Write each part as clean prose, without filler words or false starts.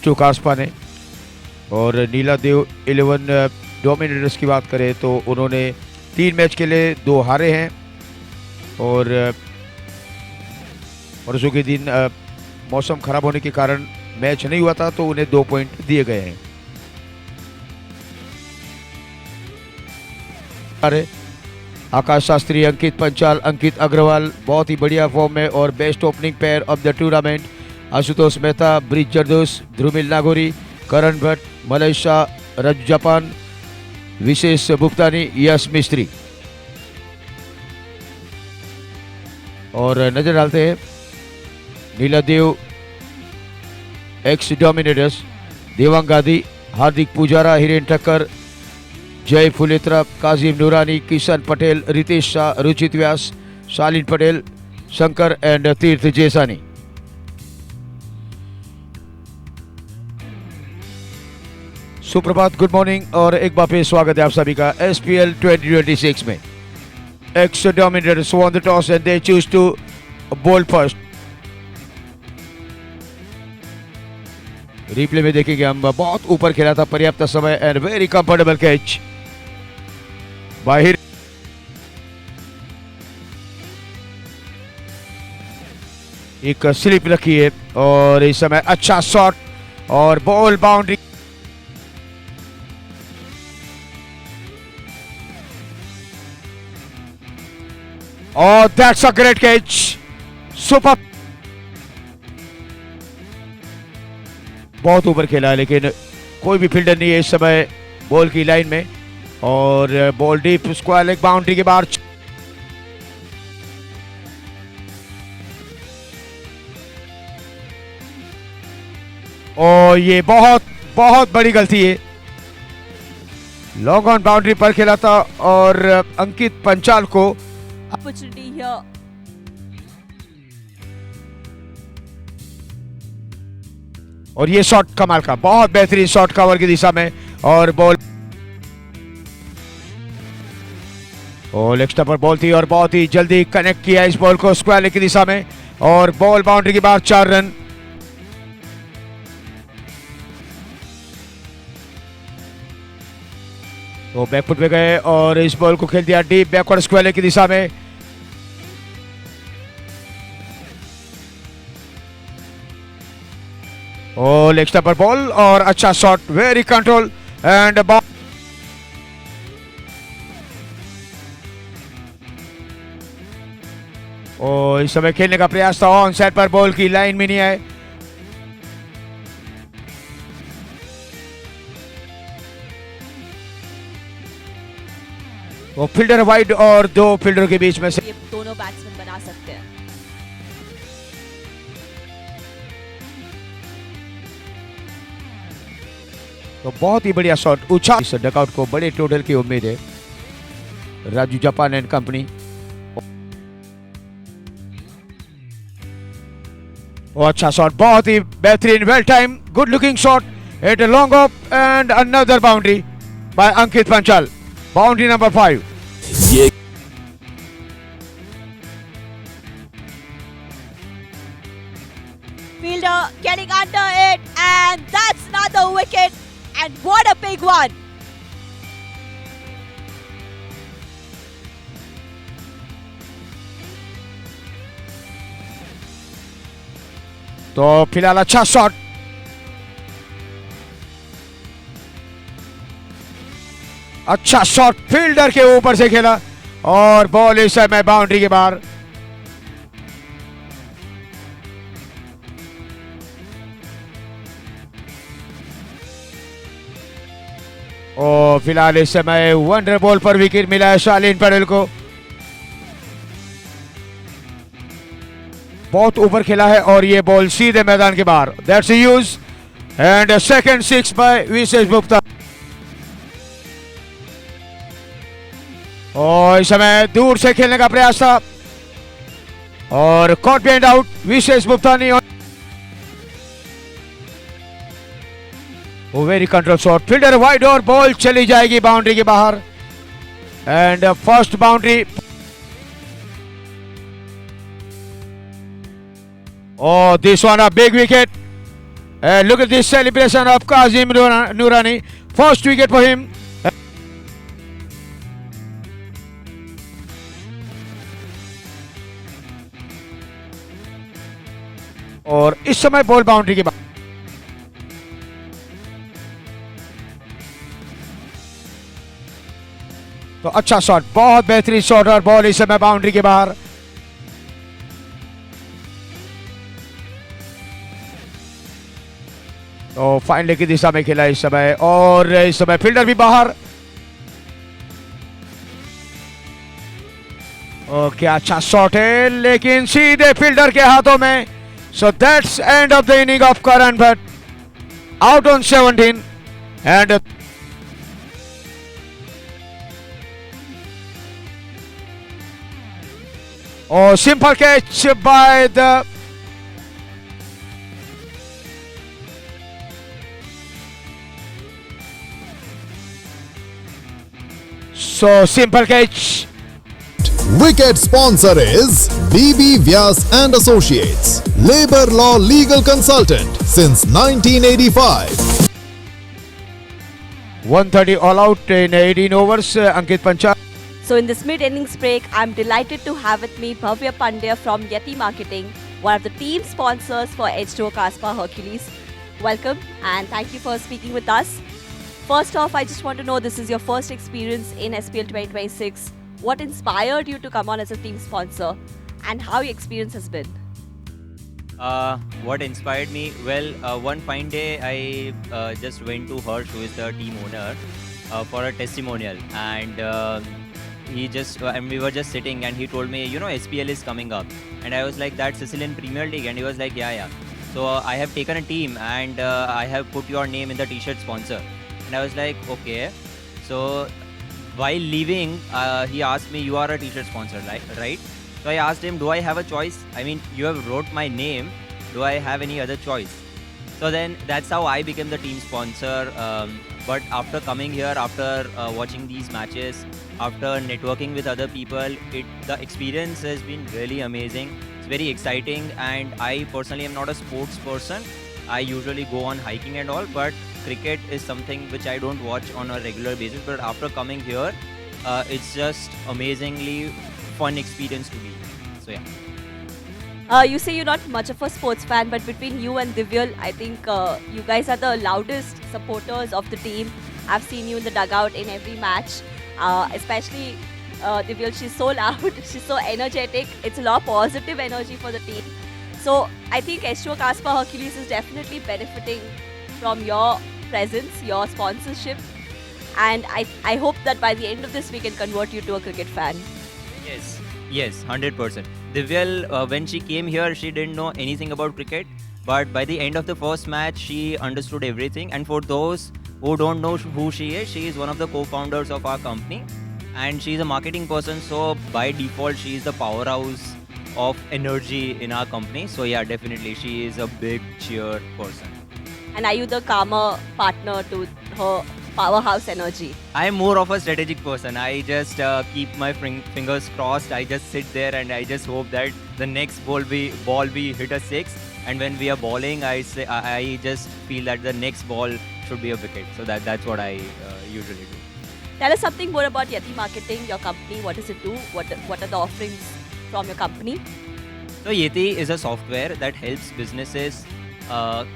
चुकास्पा ने। और नीला देव 11 डोमिनेटर्स की बात करें तो उन्होंने 3 मैच के लिए 2 हारे हैं और परसों के दिन मौसम खराब होने के कारण मैच नहीं हुआ था तो उन्हें 2 पॉइंट दिए गए हैं। आकाश शास्त्री, अंकित पंचाल, अंकित अग्रवाल बहुत ही बढ़िया फॉर्म में और best opening pair of the tournament. Ashutosh Mehta, bridge Jardosh, Dhrumil Nagori, Karan Bhatt, Malay Shah, रज जापान, विशेष भुगतानी, यश मिस्त्री। और नजर डालते हैं नीलादेव एक्स डोमिनेटर्स, देवांग गांधी, हार्दिक पुजारा, हिरेन ठक्कर, जय फुलेत्रा, काजिम नूरानी, किशन पटेल, रितेश शाह, रुचित व्यास, शालीन पटेल, शंकर एंड तीर्थ जेसानी। सुप्रभात, गुड मॉर्निंग और एक बार फिर स्वागत है आप सभी का SPL 2026 में। X Dominators won the toss and they choose to bowl first। Replay में देखेंगे हम, बहुत ऊपर खेला था, पर्याप्त समय एंड वेरी कंफर्टेबल कैच बाहिर। एक स्लिप रखी है और इस समय अच्छा शॉट और बॉल बाउंड्री। और that's a great catch, super. बहुत ऊपर खेला है लेकिन कोई भी फील्डर नहीं है इस समय बॉल की लाइन में और ball deep square leg boundary के बाहर। और ये बहुत बहुत बड़ी गलती है, लॉन्ग ऑन बाउंड्री पर खेला था और अंकित पंचाल को opportunity here। और ये शॉट कमाल का, बहुत बेहतरीन शॉट कवर की दिशा में और बॉल लेग स्टंप पर बॉल थी और बहुत ही जल्दी कनेक्ट किया इस बॉल को स्क्वायर लेग की दिशा में और बॉल बाउंड्री के बाद 4 रन। तो बैकफुट पे गए और इस बॉल को खेल दिया डीप बैकवर्ड स्क्वायर लेग की दिशा में। और लेग स्टंप पर बॉल और अच्छा shot, very control and ball. और इस समय खेलने का प्रयास था, ऑन साइड पर बॉल की लाइन में नहीं आए। वो फील्डर वाइड और 2 फील्डर के बीच में से ये दोनों बैट्समैन बना सकते हैं। तो बहुत ही बढ़िया शॉट, उछाल। इस डकआउट को बड़े टोटल की उम्मीद है राजू जापान एंड कंपनी। अच्छा शॉट, बहुत ही बेहतरीन, well time, good looking shot at long off and another boundary by Ankit Panchal, boundary number 5। Fielder getting under it and that's another wicket and what a big one। तो फिलहाल अच्छा shot, अच्छा shot fielder के ऊपर से खेला और बॉल इस समय बाउंड्री के बाहर। और फिलहाल इस समय वंडर बॉल पर विकेट मिला है शालीन पटेल को। बहुत ऊपर खेला है और ये बॉल सीधे मैदान के बाहर, that's huge and second 6 by Vishesh Bhugtan. और इस समय दूर से खेलने का प्रयास था और caught behind out, Vishesh Bhugtani. Very control shot, fielder wide और बॉल चली जाएगी बाउंड्री के बाहर एंड फर्स्ट बाउंड्री। और this one a big wicket And look at this celebration of Kazim Nurani. First wicket for him. और इस समय बॉल बाउंड्री के बाद तो अच्छा शॉट, बहुत बेहतरीन शॉट और बॉल इस समय बाउंड्री के बाहर. तो फाइनल की दिशा में खेला इस समय और इस समय फील्डर भी बाहर. और क्या अच्छा शॉट है लेकिन सीधे फील्डर के हाथों में. So that's end of the inning of Karan Bhatt. Out on 17 and simple catch by the simple catch. Wicket sponsor is BB Vyas and Associates, Labor Law Legal Consultant since 1985. 130 all out in 18 overs. Ankit Panchal. So in this mid-innings break, I'm delighted to have with me Bhavya Pandya from Yeti Marketing, one of the team sponsors for H2O Kaspa Hercules. Welcome and thank you for speaking with us. First off, I just want to know, this is your first experience in SPL 2026. What inspired you to come on as a team sponsor and how your experience has been? What inspired me? Well, one fine day I just went to Harsh, who is the team owner, for a testimonial, and and we were just sitting, and he told me, SPL is coming up, and I was like, that's Sicilian Premier League, and he was like, yeah. So I have taken a team, and I have put your name in the T-shirt sponsor, and I was like, okay. So while leaving, he asked me, you are a T-shirt sponsor, right? So I asked him, do I have a choice? I mean, you have wrote my name. Do I have any other choice? So then that's how I became the team sponsor. But after coming here, after watching these matches, after networking with other people, the experience has been really amazing. It's very exciting, and I personally am not a sports person. I usually go on hiking and all, but cricket is something which I don't watch on a regular basis. But after coming here, it's just amazingly fun experience to be. So yeah. You say you're not much of a sports fan, but between you and Divyal, I think you guys are the loudest supporters of the team. I've seen you in the dugout in every match, especially Divyal. She's so loud, she's so energetic. It's a lot of positive energy for the team. So I think H2O Kaspa Hercules is definitely benefiting from your presence, your sponsorship, and I hope that by the end of this we can convert you to a cricket fan. Yes, 100%. Divyal, when she came here, she didn't know anything about cricket, but by the end of the first match, she understood everything. And for those who don't know who she is one of the co-founders of our company, and she's a marketing person, so by default, she is the powerhouse of energy in our company. So yeah, definitely, she is a big cheer person. And are you the calmer partner to her powerhouse energy? I'm more of a strategic person. I just keep my fingers crossed. I just sit there and I just hope that the next ball we hit a six. And when we are bowling, I just feel that the next ball should be a wicket. So that's what I usually do. Tell us something more about Yeti Marketing, your company. What does it do? What are the offerings from your company? So Yeti is a software that helps businesses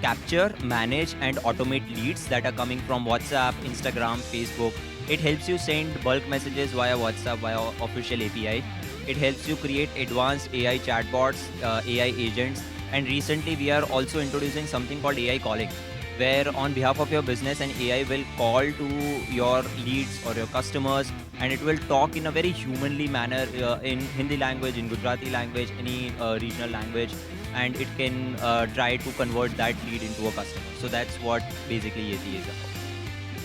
capture, manage and automate leads that are coming from WhatsApp, Instagram, Facebook. It helps you send bulk messages via WhatsApp, via official API. It helps you create advanced AI chatbots, AI agents, and recently we are also introducing something called AI calling, where on behalf of your business an AI will call to your leads or your customers, and it will talk in a very humanly manner in Hindi language, in Gujarati language, any regional language, and it can try to convert that lead into a customer. So that's what basically Yeti is about.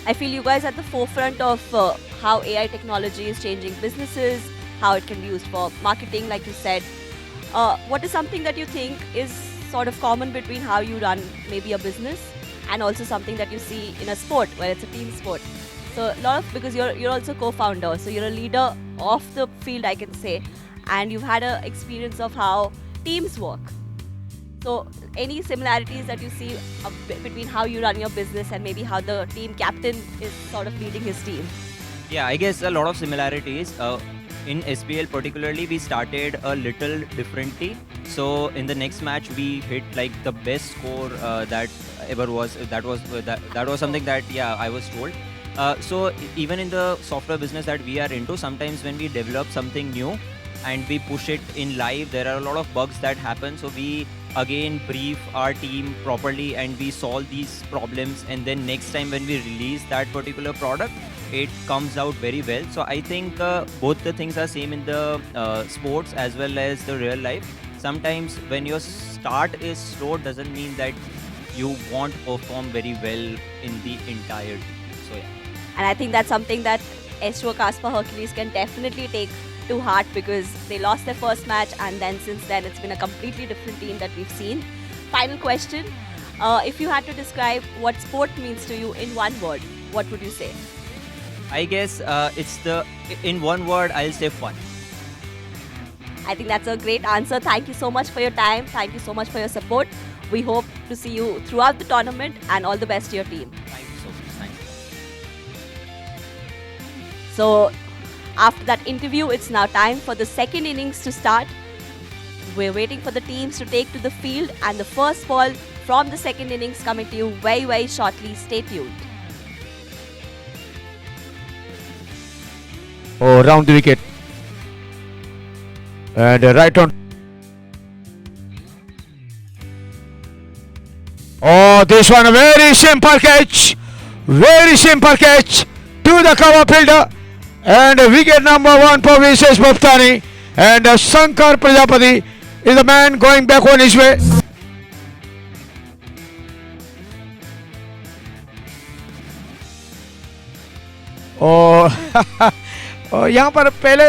I feel you guys are at the forefront of how AI technology is changing businesses, how it can be used for marketing, like you said. What is something that you think is sort of common between how you run maybe a business and also something that you see in a sport where it's a team sport? So because you're also co-founder, so you're a leader of the field, I can say, and you've had an experience of how teams work. So, any similarities that you see between how you run your business and maybe how the team captain is sort of leading his team? Yeah, I guess a lot of similarities. In SPL particularly, we started a little differently. So in the next match, we hit like the best score that ever was. That was something that, yeah, I was told. So even in the software business that we are into, sometimes when we develop something new and we push it in live, there are a lot of bugs that happen. So we again brief our team properly and we solve these problems, and then next time when we release that particular product, it comes out very well. So I think both the things are same in the sports as well as the real life. Sometimes when your start is slow doesn't mean that you won't perform very well in the entire team. So yeah. And I think that's something that S2 Kaspa Hercules can definitely take to heart, because they lost their first match and then since then it's been a completely different team that we've seen. Final question. If you had to describe what sport means to you in one word, what would you say? I guess in one word, I'll say fun. I think that's a great answer. Thank you so much for your time. Thank you so much for your support. We hope to see you throughout the tournament, and all the best to your team. Thank you so much. Thank you. So, after that interview, it's now time for the second innings to start. We're waiting for the teams to take to the field, and the first ball from the second innings coming to you very, very shortly. Stay tuned. Oh, round the wicket. And right on. Oh, this one a very simple catch. Very simple catch to the cover fielder. And wicket number 1 for Vishesh Bhaftani. And Shankar Prajapati is the man going back on his way. Oh, और यहाँ पर पहले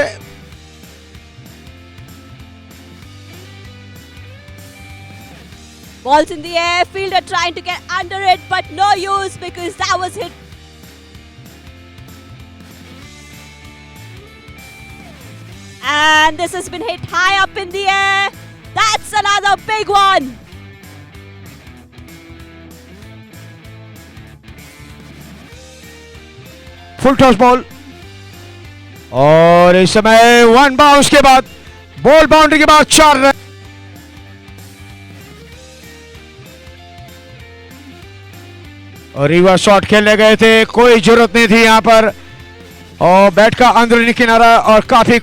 Ball's in the air, fielder trying to get under it, but no use because that was hit. And this has been hit high up in the air. That's another big one. Full toss ball और इस समय 1 bounce के बाद ball boundary के बाद 4 run. और reverse shot खेलने गए थे, कोई जरूरत नहीं थी यहां पर, और बैट का अंदरूनी किनारा और काफी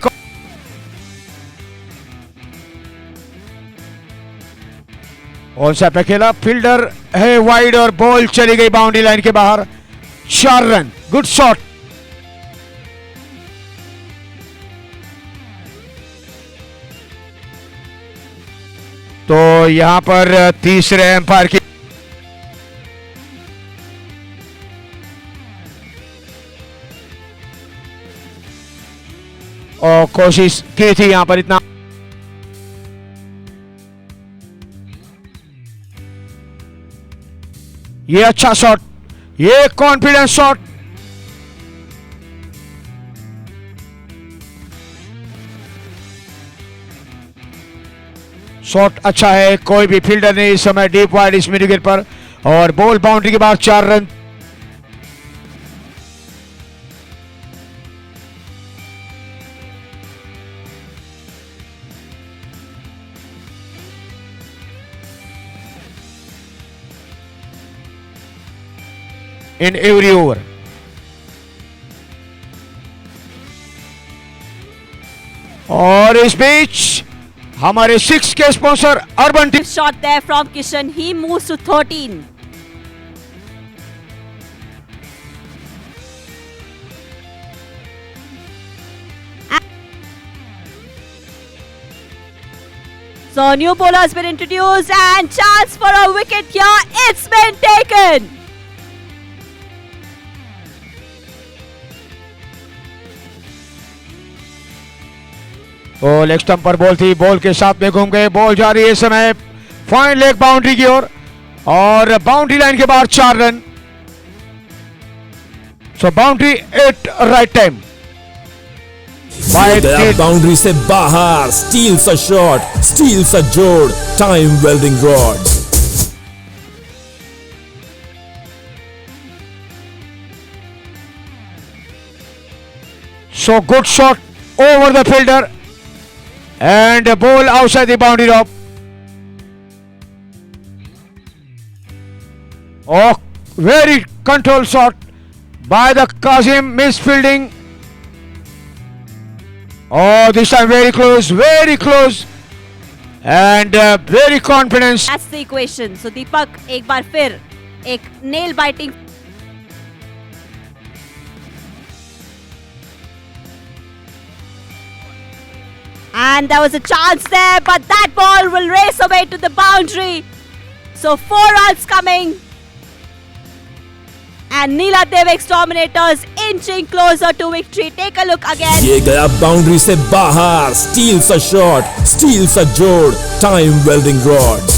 ऑन साइड पे खेला, फील्डर है वाइड और बॉल चली गई बाउंड्री लाइन के बाहर। 4 रन, गुड शॉट। तो यहां पर तीसरे एम्पायर की और कोशिश की थी यहां पर इतना, ये अच्छा शॉट, ये कॉन्फिडेंस शॉट। शॉट अच्छा है, कोई भी फील्डर नहीं इस समय डीप वाइड इस मिड विकेट पर, और बॉल बाउंड्री के बाद 4 रन। in every over. और इस बीच हमारे 6 के sponsor urban team. Shot there from Kishan. He moves to 13. So new bowler has been introduced and chance for a wicket here. It's been taken. तो leg stump पर ball थी, ball के साथ में घूम गए, बॉल जा रही है इस समय फाइन लेग बाउंड्री की ओर, और बाउंड्री लाइन के बाहर 4 run. So boundary at right time. by गया बाउंड्री से बाहर, steals a shot, steals a जोड़, time welding rod. So good shot over the fielder and a ball outside the boundary rope. Oh, very controlled shot by the Kazim, misfielding. Oh, this time very close and very confidence. That's the equation. So Deepak, एक बार फिर एक nail biting. And there was a chance there, but that ball will race away to the boundary. So 4 runs coming. And Neeladev Exterminators inching closer to victory. Take a look again. ये गया boundary से बाहर, steals a shot, steals a जोड़, time welding rod.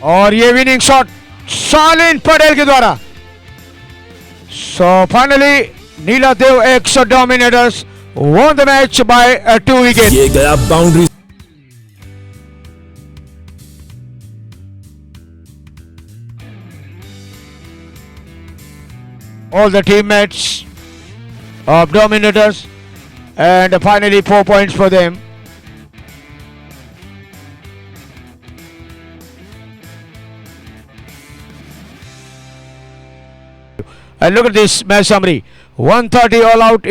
और ये winning shot Shalin Patel के द्वारा। So finally Neeladev X Dominators won the match by 2 wickets. ये गया boundary all the teammates of Dominators and finally 4 points for them. And look at this match summary. 130 all out.